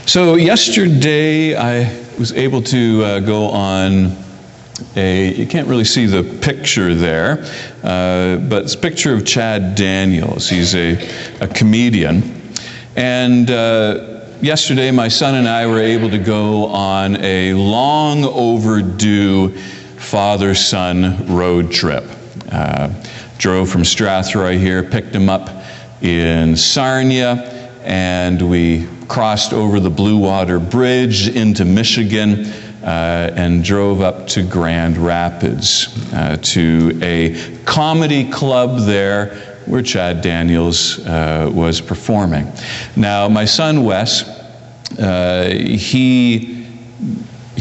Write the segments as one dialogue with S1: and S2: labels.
S1: So yesterday I was able to go on you can't really see the picture there, but it's a picture of Chad Daniels. He's a comedian. And yesterday my son and I were able to go on a long overdue father-son road trip. Drove from Strathroy here, picked him up in Sarnia, and we crossed over the Blue Water Bridge into Michigan and drove up to Grand Rapids to a comedy club there where Chad Daniels was performing. Now, my son Wes, he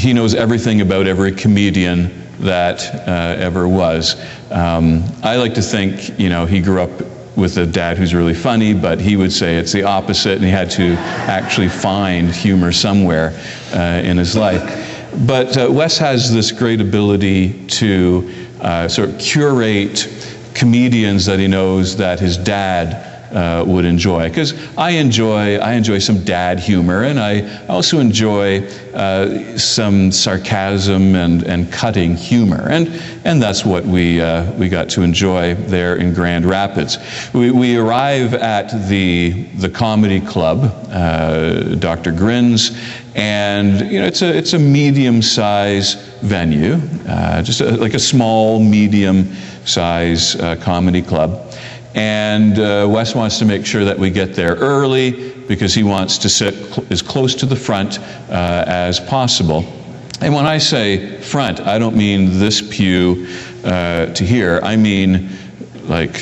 S1: knows everything about every comedian that ever was. I like to think, he grew up with a dad who's really funny, but he would say it's the opposite, and he had to actually find humor somewhere in his life. But Wes has this great ability to sort of curate comedians that he knows that his dad would enjoy. Because I enjoy some dad humor, and I also enjoy some sarcasm and cutting humor, and that's what we got to enjoy there in Grand Rapids. We arrive at the comedy club, Dr. Grin's, and it's a medium-size venue, just like a small medium-size comedy club. And Wes wants to make sure that we get there early because he wants to sit as close to the front as possible. And when I say front, I don't mean this pew to here. I mean like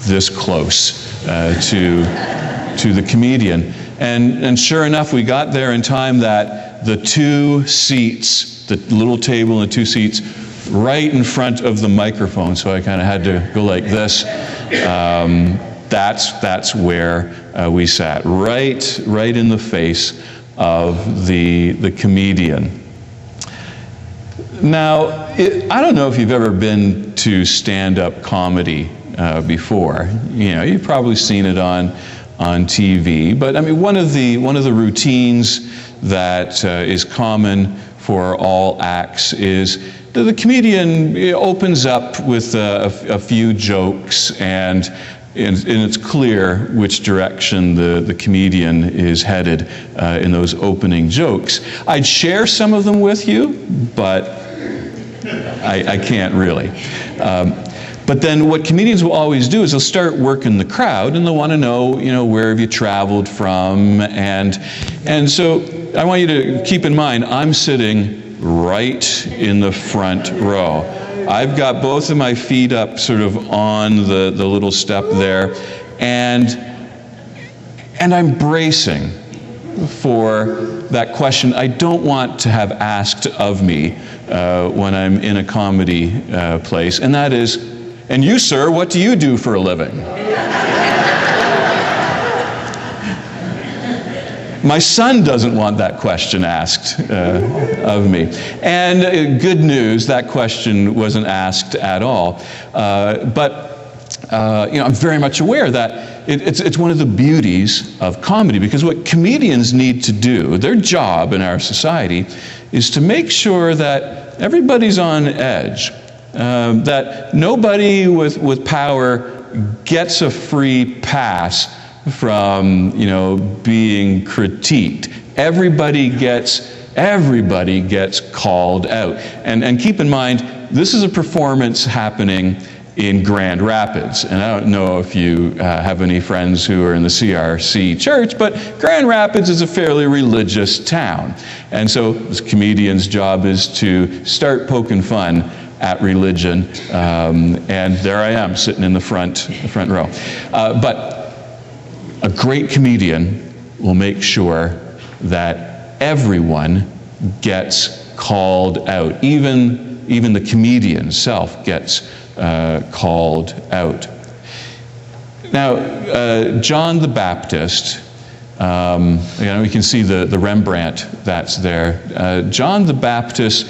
S1: this close to the comedian. And sure enough, we got there in time that the two seats, the little table and the two seats, right in front of the microphone, so I kind of had to go like this. That's where we sat, right in the face of the comedian. Now, I don't know if you've ever been to stand-up comedy before. You've probably seen it on TV. But I mean, one of the routines that is common for all acts is the comedian opens up with a few jokes, and it's clear which direction the comedian is headed in those opening jokes. I'd share some of them with you, but I can't really. But then what comedians will always do is they'll start working the crowd, and they'll want to know, where have you traveled from, and so I want you to keep in mind, I'm sitting right in the front row. I've got both of my feet up sort of on the little step there, and I'm bracing for that question I don't want to have asked of me when I'm in a comedy place, and that is, "And you, sir, what do you do for a living?" My son doesn't want that question asked of me. And good news, that question wasn't asked at all. But I'm very much aware that it's one of the beauties of comedy, because what comedians need to do, their job in our society, is to make sure that everybody's on edge, that nobody with power gets a free pass from being critiqued. Everybody gets called out. And keep in mind, this is a performance happening in Grand Rapids. And I don't know if you have any friends who are in the CRC church, but Grand Rapids is a fairly religious town. And so this comedian's job is to start poking fun at religion. And there I am, sitting in the front row. But a great comedian will make sure that everyone gets called out. Even the comedian self gets called out. Now, John the Baptist, we can see the Rembrandt that's there. John the Baptist,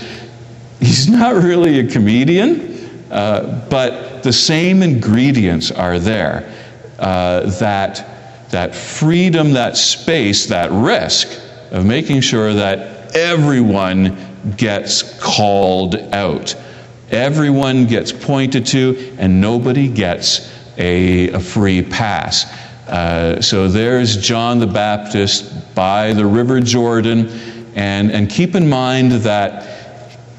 S1: he's not really a comedian, but the same ingredients are there. That freedom, that space, that risk of making sure that everyone gets called out. Everyone gets pointed to, and nobody gets a free pass. So there's John the Baptist by the River Jordan, and keep in mind that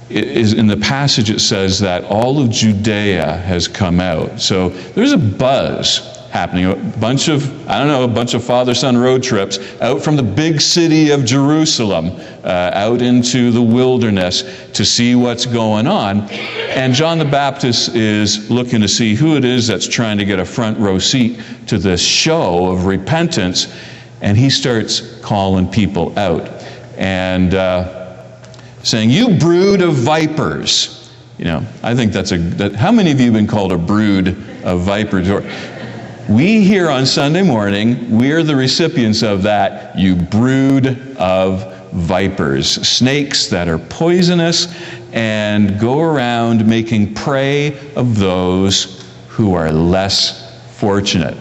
S1: in the passage it says that all of Judea has come out. So there's a buzz happening, a bunch of father-son road trips out from the big city of Jerusalem out into the wilderness to see what's going on. And John the Baptist is looking to see who it is that's trying to get a front row seat to this show of repentance, and he starts calling people out and saying, "You brood of vipers." I think how many of you have been called a brood of vipers? We here on Sunday morning, we're the recipients of that. You brood of vipers, snakes that are poisonous and go around making prey of those who are less fortunate.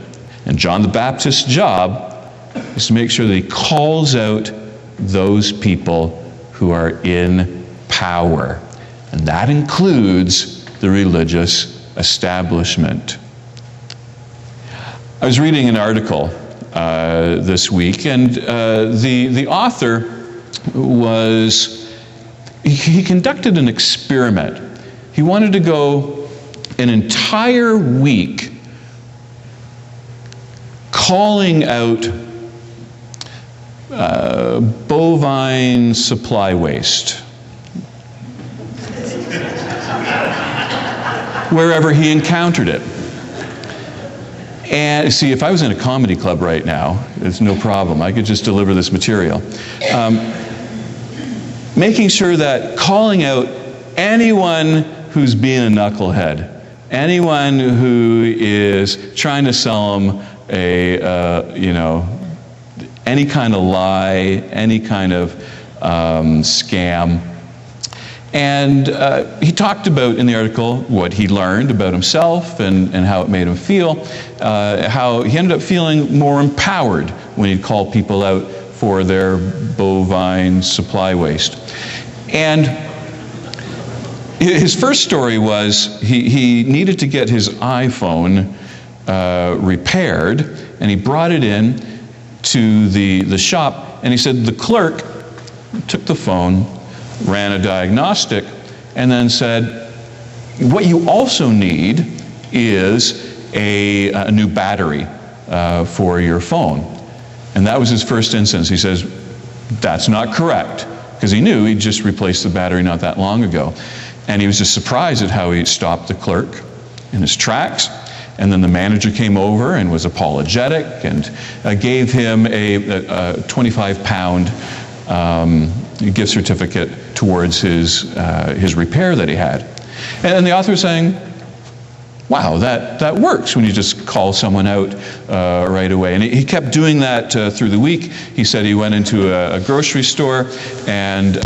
S1: And John the Baptist's job is to make sure that he calls out those people who are in power. And that includes the religious establishment. I was reading an article this week, and the author he conducted an experiment. He wanted to go an entire week calling out bovine supply waste wherever he encountered it. And see, if I was in a comedy club right now, it's no problem. I could just deliver this material. Making sure that calling out anyone who's being a knucklehead, anyone who is trying to sell them any kind of lie, any kind of scam. And he talked about in the article what he learned about himself and how it made him feel, how he ended up feeling more empowered when he'd call people out for their bovine supply waste. And his first story was he needed to get his iPhone repaired, and he brought it in to the shop, and he said the clerk took the phone, ran a diagnostic, and then said, what you also need is a new battery for your phone. And that was his first instance. He says, that's not correct, because he knew he'd just replaced the battery not that long ago. And he was just surprised at how he stopped the clerk in his tracks. And then the manager came over and was apologetic and gave him a 25-pound gift certificate towards his repair that he had. And the author was saying, wow, that works when you just call someone out right away. And he kept doing that through the week. He said he went into a grocery store, and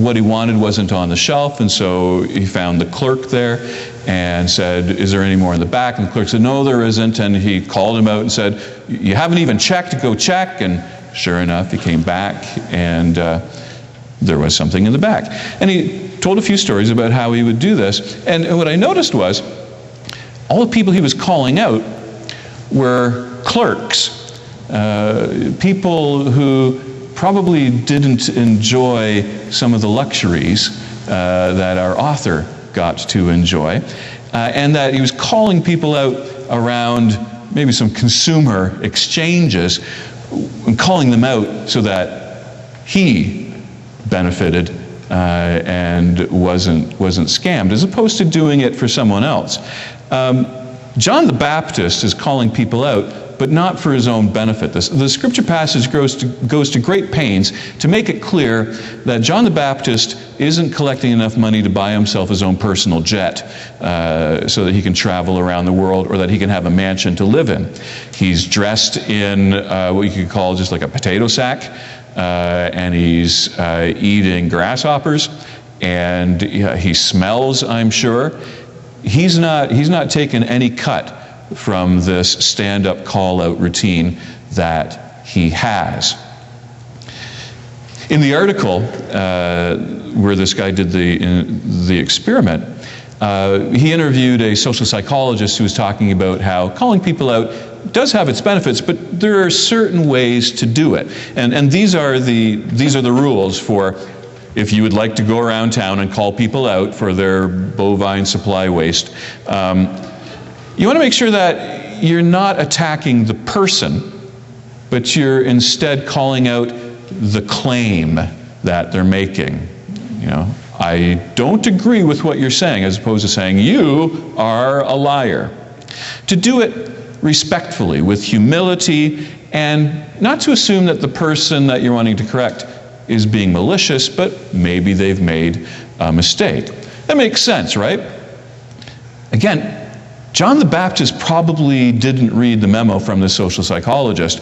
S1: what he wanted wasn't on the shelf, and so he found the clerk there and said, is there any more in the back? And the clerk said, no, there isn't. And he called him out and said, you haven't even checked, go check. And sure enough, he came back, and there was something in the back. And he told a few stories about how he would do this. And what I noticed was all the people he was calling out were clerks, people who probably didn't enjoy some of the luxuries that our author got to enjoy, and that he was calling people out around maybe some consumer exchanges and calling them out so that he benefited and wasn't scammed, as opposed to doing it for someone else. John the Baptist is calling people out, but not for his own benefit. The scripture passage goes to great pains to make it clear that John the Baptist isn't collecting enough money to buy himself his own personal jet so that he can travel around the world, or that he can have a mansion to live in. He's dressed in what you could call just like a potato sack, and he's eating grasshoppers, and he smells, I'm sure. He's not taken any cut from this stand-up call-out routine that he has. In the article where this guy did the experiment, he interviewed a social psychologist who was talking about how calling people out does have its benefits, but there are certain ways to do it. And these are the rules for if you would like to go around town and call people out for their bovine supply waste. You want to make sure that you're not attacking the person, but you're instead calling out the claim that they're making. You know, I don't agree with what you're saying, as opposed to saying, you are a liar. To do it respectfully, with humility, and not to assume that the person that you're wanting to correct is being malicious, but maybe they've made a mistake. That makes sense, right? Again, John the Baptist probably didn't read the memo from the social psychologist,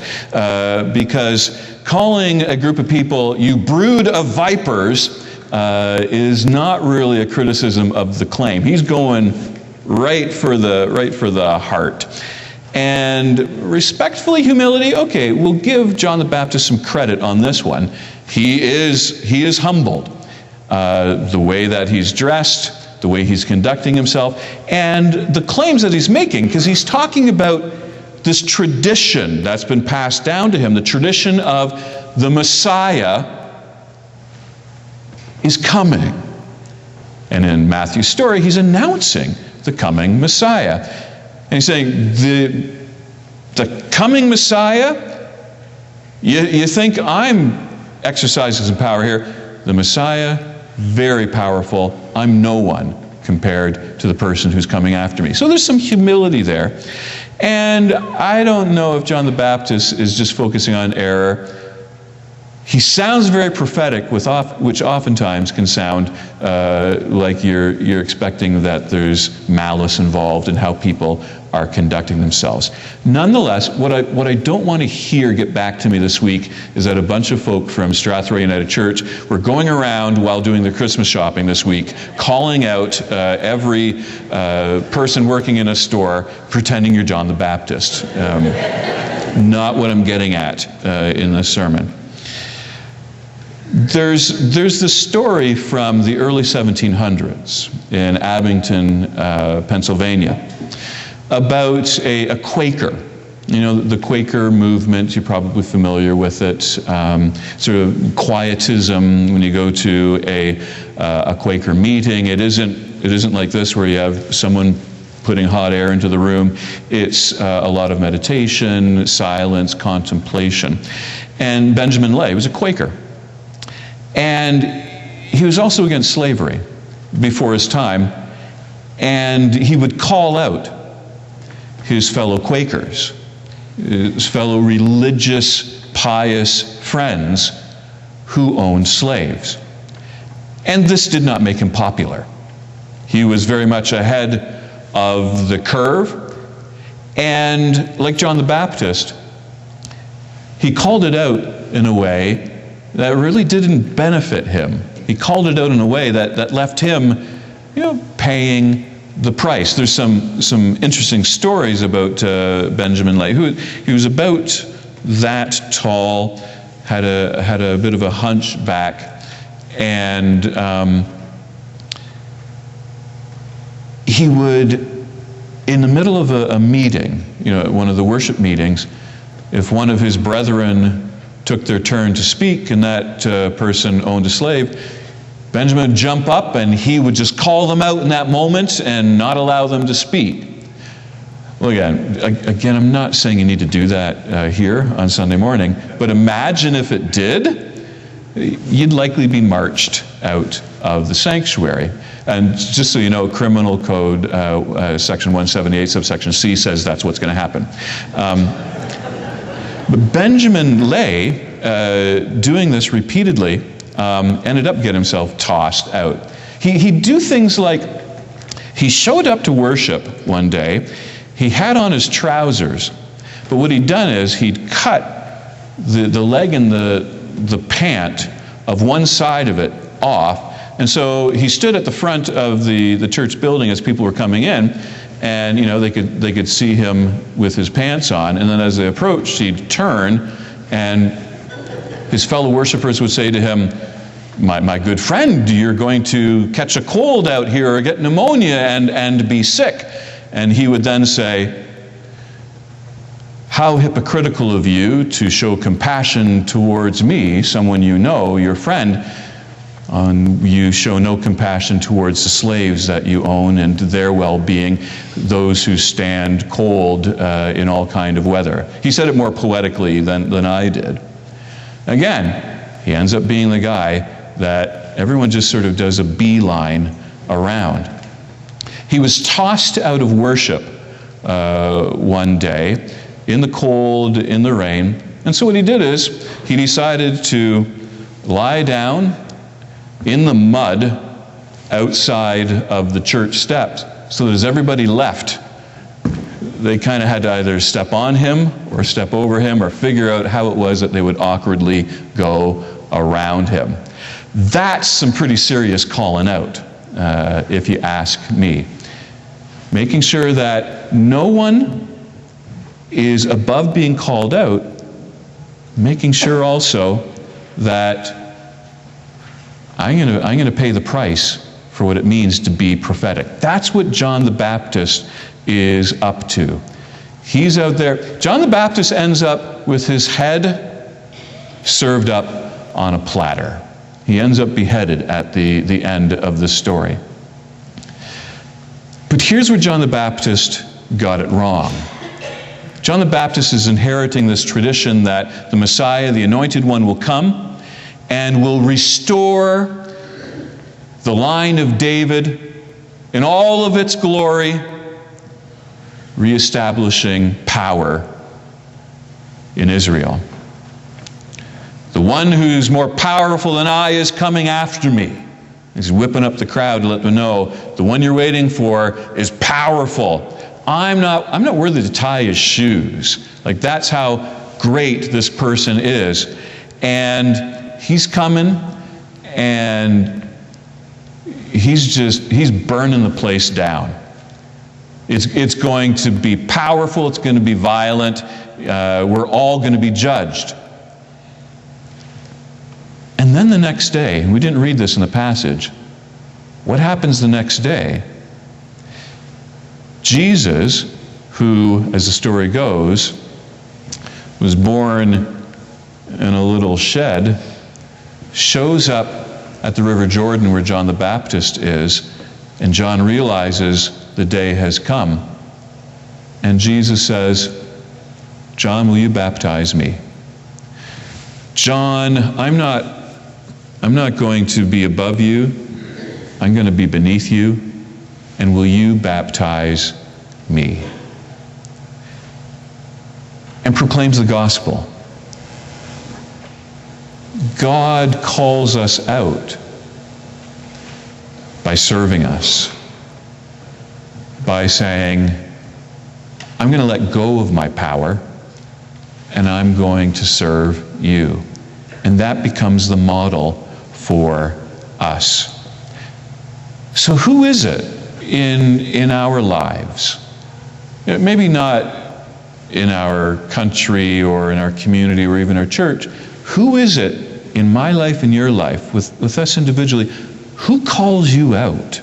S1: because calling a group of people, you brood of vipers, is not really a criticism of the claim. He's going right for the heart. And respectfully, humility, okay, we'll give John the Baptist some credit on this one. He is humbled. The way that he's dressed, the way he's conducting himself, and the claims that he's making, because he's talking about this tradition that's been passed down to him, the tradition of the Messiah is coming. And in Matthew's story, he's announcing the coming Messiah. And he's saying, the coming Messiah, you think I'm exercising some power here? The Messiah, very powerful. I'm no one compared to the person who's coming after me. So there's some humility there. And I don't know if John the Baptist is just focusing on error. He sounds very prophetic, which oftentimes can sound like you're expecting that there's malice involved in how people are conducting themselves. Nonetheless, what I don't want to hear get back to me this week is that a bunch of folk from Strathroy United Church were going around while doing their Christmas shopping this week, calling out every person working in a store, pretending you're John the Baptist. Not what I'm getting at in this sermon. There's this story from the early 1700s in Abington, Pennsylvania, about a Quaker. You know, the Quaker movement, you're probably familiar with it, sort of quietism. When you go to a Quaker meeting, it isn't like this where you have someone putting hot air into the room. It's a lot of meditation, silence, contemplation. And Benjamin Lay was a Quaker. And he was also against slavery before his time, and he would call out his fellow Quakers, his fellow religious, pious friends who owned slaves. And this did not make him popular. He was very much ahead of the curve, and like John the Baptist, he called it out in a way that really didn't benefit him. He called it out in a way that left him, paying the price. There's some interesting stories about Benjamin Lay. He was about that tall, had a bit of a hunchback, and he would, in the middle of a meeting, one of the worship meetings, if one of his brethren took their turn to speak and that person owned a slave, Benjamin would jump up and he would just call them out in that moment and not allow them to speak. Well, again, I'm not saying you need to do that here on Sunday morning, but imagine if it did, you'd likely be marched out of the sanctuary. And just so you know, Criminal Code Section 178, subsection C says that's what's going to happen. But Benjamin Lay, doing this repeatedly, ended up getting himself tossed out. He'd do things like, he showed up to worship one day, he had on his trousers, but what he'd done is he'd cut the leg and the pant of one side of it off, and so he stood at the front of the church building as people were coming in, and they could see him with his pants on, and then as they approached, he'd turn and his fellow worshipers would say to him, my good friend, you're going to catch a cold out here or get pneumonia and be sick. And he would then say, how hypocritical of you to show compassion towards me, someone you know, your friend, you show no compassion towards the slaves that you own and their well-being, those who stand cold in all kind of weather. He said it more poetically than I did. Again, he ends up being the guy that everyone just sort of does a beeline around. He was tossed out of worship one day, in the cold, in the rain. And so what he did is, he decided to lie down in the mud outside of the church steps, so that as everybody left, they kind of had to either step on him or step over him or figure out how it was that they would awkwardly go around him. That's some pretty serious calling out, if you ask me. Making sure that no one is above being called out, making sure also that I'm going to pay the price for what it means to be prophetic. That's what John the Baptist is up to. He's out there. John the Baptist ends up with his head served up on a platter. He ends up beheaded at the end of the story. But here's where John the Baptist got it wrong. John the Baptist is inheriting this tradition that the Messiah, the Anointed One, will come and will restore the line of David in all of its glory, reestablishing power in Israel. The one who's more powerful than I is coming after me. He's whipping up the crowd to let them know, the one you're waiting for is powerful. I'm not worthy to tie his shoes. Like, that's how great this person is. And he's coming, and he's burning the place down. It's going to be powerful, it's going to be violent, we're all going to be judged. And then the next day, and we didn't read this in the passage, what happens the next day? Jesus, who, as the story goes, was born in a little shed, shows up at the River Jordan where John the Baptist is, and John realizes the day has come. And Jesus says, John, will you baptize me? John, I'm not going to be above you. I'm going to be beneath you. And will you baptize me? And proclaims the gospel. God calls us out by serving us, by saying, I'm going to let go of my power and I'm going to serve you. And that becomes the model for us. So who is it in our lives? Maybe not in our country or in our community or even our church. Who is it in my life and your life, with us individually, who calls you out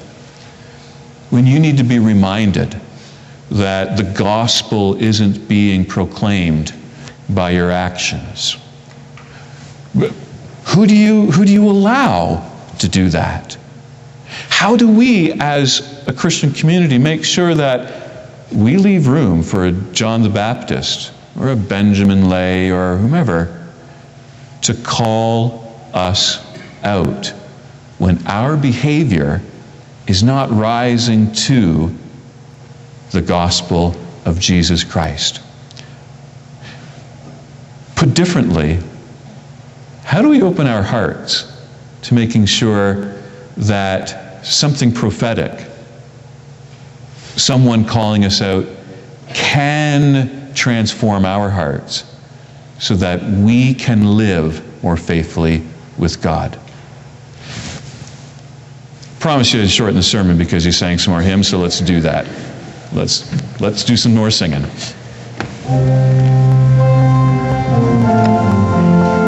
S1: when you need to be reminded that the gospel isn't being proclaimed by your actions? Who do you allow to do that? How do we, as a Christian community, make sure that we leave room for a John the Baptist or a Benjamin Lay or whomever to call us out when our behavior is not rising to the gospel of Jesus Christ? Put differently, how do we open our hearts to making sure that something prophetic, someone calling us out, can transform our hearts so that we can live more faithfully with God? I promise you to shorten the sermon because he sang some more hymns, so let's do that. Let's do some more singing.